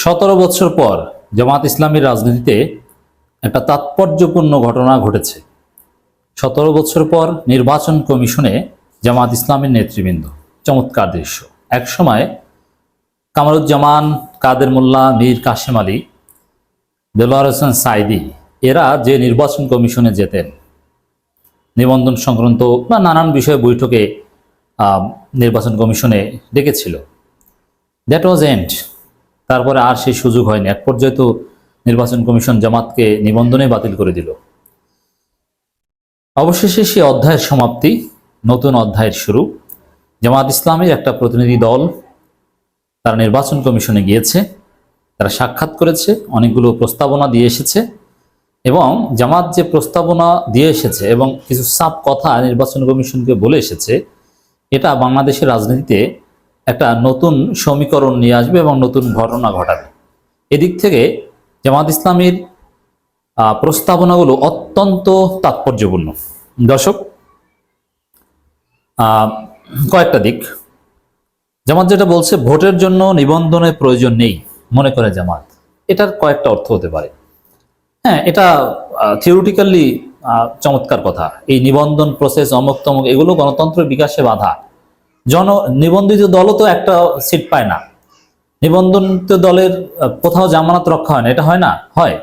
17 বছর পর জামাত ইসলামীর রাজনীতিতে একটা তাৎপর্যপূর্ণ ঘটনা ঘটেছে। 17 বছর পর নির্বাচন কমিশনে জামাত ইসলামীর নেতৃবৃন্দ, চমৎকার দৃশ্য। এক সময় কামরুজ্জামান, কাদের মোল্লা, মীর কাশেম আলী, দেলোয়ার হোসেন সাইদি এরা যে নির্বাচন কমিশনে যেতেন, নিবন্ধন সংক্রান্ত বা নানান বিষয়ে বৈঠকে নির্বাচন কমিশনে ডেকেছিল। That was end. তারপরে আর সেই সুযোগ হয়নি। এক পর্যায়ে তো নির্বাচন কমিশন জামাতকে নিবন্ধনে বাতিল করে দিল। অবশেষে সে অধ্যায়ের সমাপ্তি, নতুন অধ্যায়ের শুরু। জামাত ইসলামের একটা প্রতিনিধি দল তারা নির্বাচন কমিশনে গিয়েছে, তারা সাক্ষাৎ করেছে, অনেকগুলো প্রস্তাবনা দিয়ে এসেছে এবং জামাত যে প্রস্তাবনা দিয়ে এসেছে এবং কিছু সাব কথা নির্বাচন কমিশনকে বলে এসেছে, এটা বাংলাদেশের রাজনীতিতে একটা নতুন সমীকরণ নিয়ে আসবে এবং নতুন ঘটনা ঘটাবে। এদিক থেকে জামাত ইসলামীর প্রস্তাবনাগুলো অত্যন্ত তাৎপর্যপূর্ণ। দর্শক, কয়েকটা দিক। জামাত যেটা বলছে, ভোটের জন্য নিবন্ধনের প্রয়োজন নেই মনে করে জামাত, এটার কয়েকটা অর্থ হতে পারে। হ্যাঁ, এটা থিওরিটিক্যালি চমৎকার কথা। এই নিবন্ধন প্রসেস, অমুক তমুক, এগুলো গণতন্ত্রের বিকাশে বাধা। নিবন্ধিত দলও তো একটা সিট পায় না। নিবন্ধিত দলের কোথাও জামানত রক্ষা হয় না, এটা হয় না? হয়।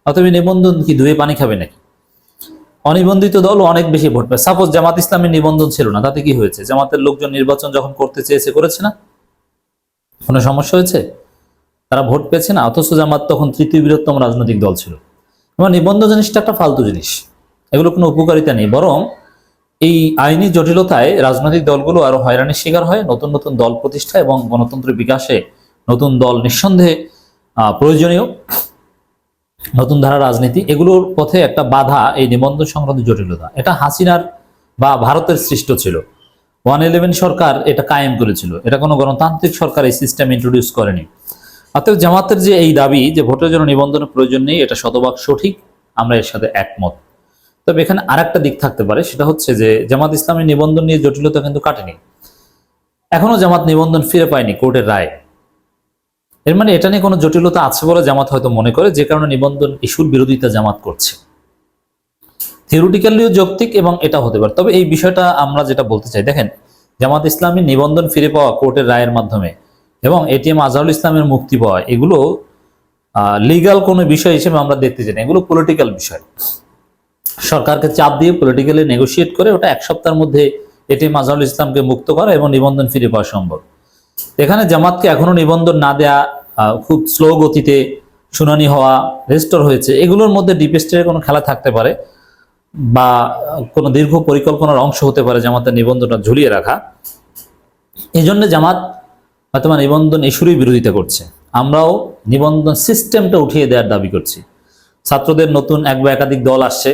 অতএব নিবন্ধন কি ধুয়ে পানি খাবে নাকি? অনিবন্ধিত দলও অনেক বেশি ভোট পায়। সাপোজ জামাত ইসলামের নিবন্ধন ছিল না, তাতে কি হয়েছে? জামাতের লোকজন নির্বাচন যখন করতে চেয়েছে, করেছে না? কোনো সমস্যা হয়েছে? তারা ভোট পেয়েছে না? অথচ জামাত তখন তৃতীয় বৃহত্তম রাজনৈতিক দল ছিল। এবং নিবন্ধন জিনিসটা একটা ফালতু জিনিস, এগুলো কোনো উপকারিতা নেই। বরং এই আইনি জটিলতায় রাজনৈতিক দলগুলো আরো হয়রানির শিকার হয়। নতুন নতুন দল প্রতিষ্ঠা এবং গণতন্ত্রের বিকাশে নতুন দল নিঃসন্দেহে প্রয়োজনীয়। নতুন ধারা রাজনীতি, এগুলোর পথে একটা বাধা এই নিবন্ধন সংক্রান্ত জটিলতা। এটা হাসিনার বা ভারতের সৃষ্ট ছিল। 111 সরকার এটা কায়েম করেছিল। এটা কোনো গণতান্ত্রিক সরকার এই সিস্টেম ইন্ট্রোডিউস করেনি। অতএব জামাতের যে এই দাবি যে ভোটের জন্য নিবন্ধনের প্রয়োজন নেই, এটা শতভাগ সঠিক, আমরা এর সাথে একমত। তবে এখানে আরেকটা দিক থাকতে পারে, সেটা হচ্ছে যে জামাত ইসলামের নিবন্ধন নিয়ে জটিলতা কিন্তু কাটেনি। এখনো জামাত নিবন্ধন ফিরে পায়নি কোর্টের রায়। এর মানে এটা নিয়ে কোনো জটিলতা আছে বলে জামাত হয়তো মনে করে, যে কারণে নিবন্ধন ইস্যুর বিরোধিতা জামাত করছে। থিওরিটিক্যালিও যৌক্তিক এবং এটা হতে পারে। তবে এই বিষয়টা আমরা যেটা বলতে চাই, দেখেন, জামাত ইসলামী নিবন্ধন ফিরে পাওয়া কোর্টের রায়ের মাধ্যমে এবং এটিএম আজহারুল ইসলামের মুক্তি পাওয়া, এগুলো লিগাল কোনো বিষয় হিসেবে আমরা দেখতে চাই না। এগুলো পলিটিক্যাল বিষয়। সরকারকে চাপ দিয়ে পলিটিক্যালি নেগোসিয়েট করে ওটা এক সপ্তাহের মধ্যে এটিএম আজহারুল ইসলামকে মুক্ত করা এবং নিবন্ধন ফিরে পাওয়া সম্ভব। এখানে জামাতকে এখনো নিবন্ধন না দেয়া, খুব স্লো গতিতে শুনানি হওয়া, রেজিস্টার হয়েছে, এগুলোর মধ্যে ডিপ স্টেটের কোনো খেলা থাকতে পারে বা কোনো দীর্ঘ পরিকল্পনার অংশ হতে পারে জামাতের নিবন্ধনটা ঝুলিয়ে রাখা। এই জন্য জামাত হয়তো নিবন্ধন ইস্যুরই বিরোধিতা করছে। আমরাও নিবন্ধন সিস্টেমটা উঠিয়ে দেওয়ার দাবি করছি। ছাত্রদের নতুন এক বা একাধিক দল আসছে,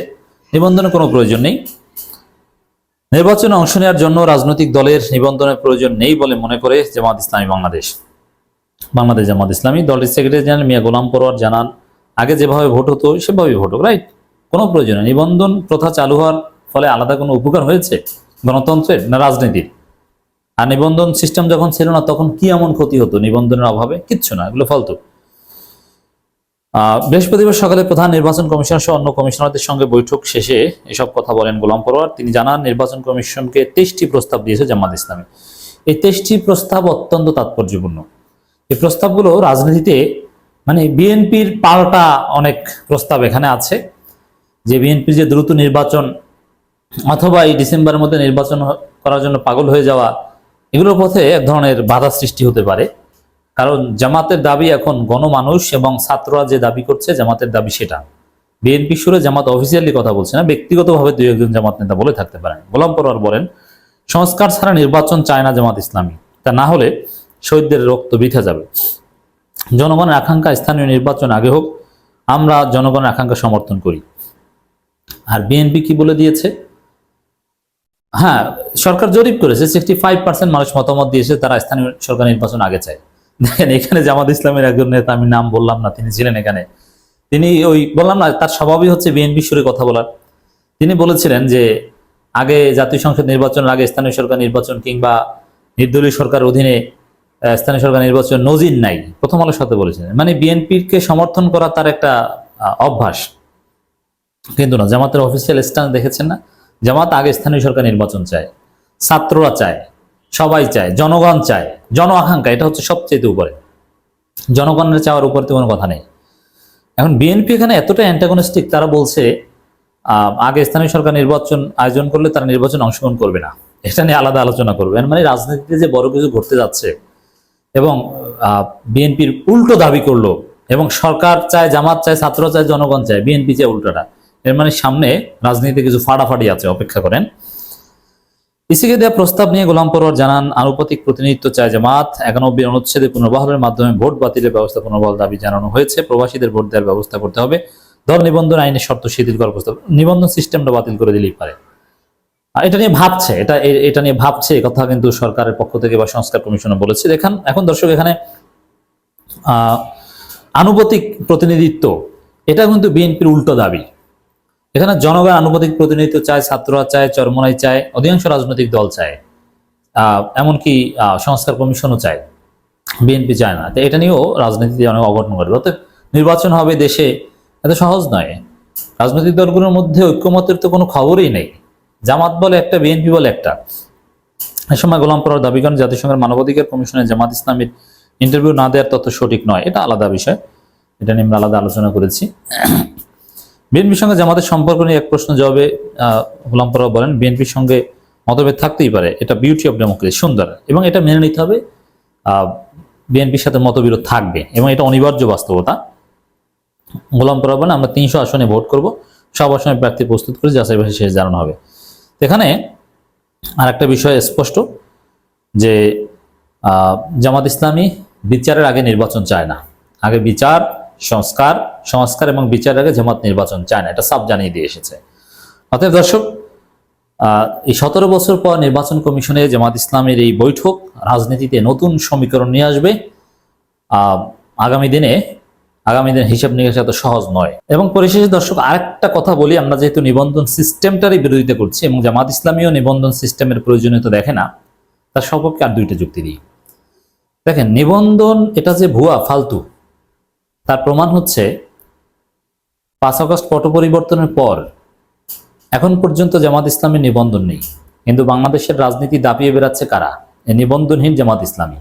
নিবন্ধনের কোনো প্রয়োজন নেই। নির্বাচনে অংশ নেওয়ার জন্য রাজনৈতিক দলের নিবন্ধনের প্রয়োজন নেই বলে মনে করে জামাত ইসলামী বাংলাদেশ জামাত ইসলামী। দলটির সেক্রেটারি জেনারেল মিয়া গোলাম পরোয়ার জানান, আগে যেভাবে ভোট হতো সেভাবেই ভোট হোক, রাইট, কোনো প্রয়োজন নেই। নিবন্ধন প্রথা চালু হওয়ার ফলে আলাদা কোনো উপকার হয়েছে গণতন্ত্রের না রাজনীতির? আর নিবন্ধন সিস্টেম যখন ছিল না, তখন কি এমন ক্ষতি হতো নিবন্ধনের অভাবে? কিচ্ছু না, এগুলো ফালতু। বৃহস্পতিবার সকালে প্রধান নির্বাচন কমিশনার সহ অন্য কমিশনারদের সঙ্গে বৈঠক শেষে এসব কথা বলেন গোলাম পরোয়ার। তিনি জানান, নির্বাচন কমিশনকে 23টি প্রস্তাব দিয়েছে জামাত ইসলামী। এই 23টি প্রস্তাব অত্যন্ত তাৎপর্যপূর্ণ। এই প্রস্তাবগুলো রাজনীতিতে বিএনপির পাল্টা অনেক প্রস্তাব এখানে আছে, যে বিএনপির যে দ্রুত নির্বাচন অথবা এই ডিসেম্বরের মধ্যে নির্বাচন করার জন্য পাগল হয়ে যাওয়া, এগুলোর পথে এক ধরনের বাধা সৃষ্টি হতে পারে। কারণ জামাতের দাবি এখন গণমানুষ এবং ছাত্ররা যে দাবি করছে, জামাতের দাবি সেটা। বিএনপি সুরে জামাত অফিসিয়ালি কথা বলছে না, ব্যক্তিগতভাবে দুই একজন জামাত নেতা বলে থাকতে পারেন। গোলাম পরোয়ার বলেন, সংস্কার ছাড়া নির্বাচন চায় না জামাত ইসলামী। তা না হলে শহীদদের রক্ত বৃথা যাবে। জনগণের আকাঙ্ক্ষা স্থানীয় নির্বাচন আগে হোক, আমরা জনগণের আকাঙ্ক্ষা সমর্থন করি। আর বিএনপি কি বলে দিয়েছে? হ্যাঁ, সরকার জরিপ করেছে, 65% মানুষ মতামত দিয়েছে তারা স্থানীয় সরকার নির্বাচন আগে চায়। দেখেন, এখানে জামাত ইসলামের একজন নেতা, আমি নাম বললাম না, তিনি ছিলেন এখানে। তিনি বললাম না, তার স্বভাবই হচ্ছে বিএনপি সুরে কথা বলার। তিনি বলেছিলেন যে আগে জাতীয় সংসদ নির্বাচনের আগে স্থানীয় সরকার নির্বাচন কিংবা নির্দলীয় সরকার অধীনে স্থানীয় সরকার নির্বাচন নজির নাই, প্রথম আলোর সাথে বলেছেন। মানে বিএনপিকে সমর্থন করা তার একটা অভ্যাস, কিন্তু না, জামাতের অফিসিয়াল স্ট্যান্ড দেখেছেন না? জামাত আগে স্থানীয় সরকার নির্বাচন চায়, ছাত্ররা চায়, সবাই চায়, জনগণ চায়, জন আকাঙ্ক্ষা, এটা হচ্ছে সবচেয়ে উপরে। জনগণের চাওয়ার উপরে তো কোনো কথা নেই। এখন বিএনপি এখানে এতটা অ্যান্টাগনিস্টিক, তারা বলছে আগে স্থানীয় সরকার নির্বাচন আয়োজন করলে তারা নির্বাচন অংশগ্রহণ করবে না, এটা নিয়ে আলাদা আলোচনা করবে। মানে রাজনীতিতে যে বড় কিছু ঘটতে যাচ্ছে এবং বিএনপির উল্টো দাবি করলো, এবং সরকার চায়, জামাত চায়, ছাত্র চায়, জনগণ চায়, বিএনপি চায় উল্টোটা। এর মানে সামনে রাজনীতিতে কিছু ফাটাফাটি আছে, অপেক্ষা করেন। ইসিকে দেওয়া প্রস্তাব নিয়ে গোলাম পরোয়ার জানান, আনুপাতিক প্রতিনিধিত্ব চায় জামাত। 91 অনুচ্ছেদে পুনর্বহালের মাধ্যমে ভোট বাতিলের ব্যবস্থা পুনর্বহাল দাবি জানানো হয়েছে। প্রবাসীদের ভোট দেওয়ার ব্যবস্থা করতে হবে। দল নিবন্ধন আইনের শর্ত শিথিল করার প্রস্তাব, নিবন্ধন সিস্টেমটা বাতিল করে দিলেই পারে। আর এটা নিয়ে ভাবছে, এটা নিয়ে ভাবছে, কথা কিন্তু সরকারের পক্ষ থেকে বা সংস্কার কমিশনে বলেছে। দেখেন এখন দর্শক, এখানে আনুপাতিক প্রতিনিধিত্ব, এটা কিন্তু বিএনপির উল্টো দাবি। এখানে জনগণ আনুপাতিক প্রতিনিধিত্ব চায়, ছাত্ররা চায়, চরমোনাই চায়, অধিকাংশ রাজনৈতিক দল চায়, এমনকি সংস্কার কমিশনও চায়, বিএনপি চায় না। তো এটা নিয়েও রাজনীতিতে অনেক অঘটন ঘটবে। অর্থাৎ নির্বাচন হবে দেশে, এত সহজ নয়। রাজনৈতিক দলগুলোর মধ্যে ঐক্যমতের তো কোনো খবরই নেই। জামাত বলে একটা, বিএনপি বলে একটা। এ সময় গোলাম পরোয়ার দাবি করেন, জাতিসংঘের মানবাধিকার কমিশনে জামাত ইসলামীর ইন্টারভিউ না দেওয়ার তথ্য সঠিক নয়, এটা আলাদা বিষয়, এটা নিয়ে আমরা আলাদা আলোচনা করেছি। বিএনপির সঙ্গে জামাতের সম্পর্ক নিয়ে এক প্রশ্ন জবাবে গোলাম পরোয়ার বলেন, বিএনপির সঙ্গে মতভেদ থাকতেই পারে, এটা বিউটি অফ ডেমোক্রেসি, সুন্দর, এবং এটা মেনে নিতে হবে। বিএনপির সাথে মতবিরোধ থাকবে এবং এটা অনিবার্য বাস্তবতা। গোলাম পরোয়ার বলেন, আমরা 300 আসনে ভোট করব, সব আসনে প্রার্থী প্রস্তুত করে যাচাই বাছাই শেষ জানানো হবে। এখানে আর একটা বিষয় স্পষ্ট যে জামাত ইসলামী বিচারের আগে নির্বাচন চায় না। আগে বিচার, সংস্কার এবং বিচারের আগে জামাত নির্বাচন চায় না, এটা সাফ জানিয়ে দিয়ে এসেছে। অতএব দর্শক, এই 17 বছর পর নির্বাচন কমিশনে জামাত ইসলামের এই বৈঠক রাজনীতিতে নতুন সমীকরণ নিয়ে আসবে। আগামী দিনে হিসাব নিকাশ এত সহজ নয়। এবং পরিশেষে দর্শক, আরেকটা কথা বলি, আমরা যেহেতু নিবন্ধন সিস্টেমটারই বিরোধিতা করছি এবং জামাত ইসলামীও নিবন্ধন সিস্টেমের প্রয়োজনীয়তা দেখে না, তার সপক্ষে আর দুইটা যুক্তি দিই। দেখেন, নিবন্ধন এটা যে ভুয়া, ফালতু, তার প্রমাণ হচ্ছে 5 আগস্ট পট পরিবর্তনের পর এখন পর্যন্ত জামাত ইসলামের নিবন্ধন নেই, কিন্তু বাংলাদেশের রাজনীতি দাপিয়ে বেড়াচ্ছে কারা? এই নিবন্ধনহীন জামাত ইসলামী।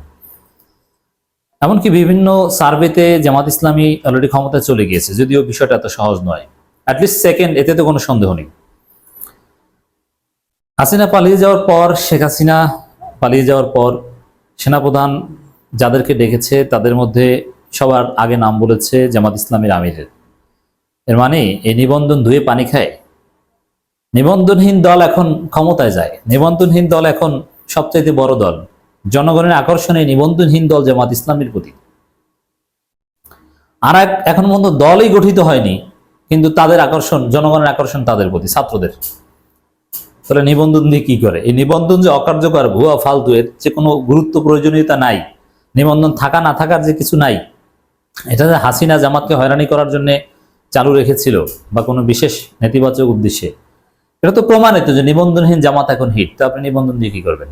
এমনকি বিভিন্ন সার্ভেতে জামাত ইসলামী অলরেডি ক্ষমতায় চলে গিয়েছে, যদিও বিষয়টা এত সহজ নয়। অ্যাটলিস্ট সেকেন্ড, এতে তো কোনো সন্দেহ নেই। হাসিনা পালিয়ে যাওয়ার পর, শেখ হাসিনা পালিয়ে যাওয়ার পর সেনাপ্রধান যাদেরকে ডেকেছে তাদের মধ্যে সবার আগে নাম বলেছে জামাত ইসলামীর আমিরের। এর মানে এই নিবন্ধন ধুয়ে পানি খায়। নিবন্ধনহীন দল এখন ক্ষমতায় যায়, নিবন্ধনহীন দল এখন সবচাইতে বড় দল। জনগণের আকর্ষণে নিবন্ধনহীন দল জামাত ইসলামীর প্রতি। আর এখন পর্যন্ত দলই গঠিত হয়নি, কিন্তু তাদের আকর্ষণ, জনগণের আকর্ষণ তাদের প্রতি, ছাত্রদের। তাহলে নিবন্ধন দিয়ে কি করে? এই নিবন্ধন যে অকার্যকর, ভুয়া, ফালতু, এর যে কোনো গুরুত্ব প্রয়োজনীয়তা নাই, নিবন্ধন থাকা না থাকার যে কিছু নাই, এটা যে হাসিনা জামাতকে হয়রানি করার জন্য চালু রেখেছিল বা কোনো বিশেষ নেতিবাচক উদ্দেশ্যে, এটা তো প্রমাণিত যে নিবন্ধনহীন জামাত এখন হিট। তো আপনি নিবন্ধন দিয়ে কি করবেন?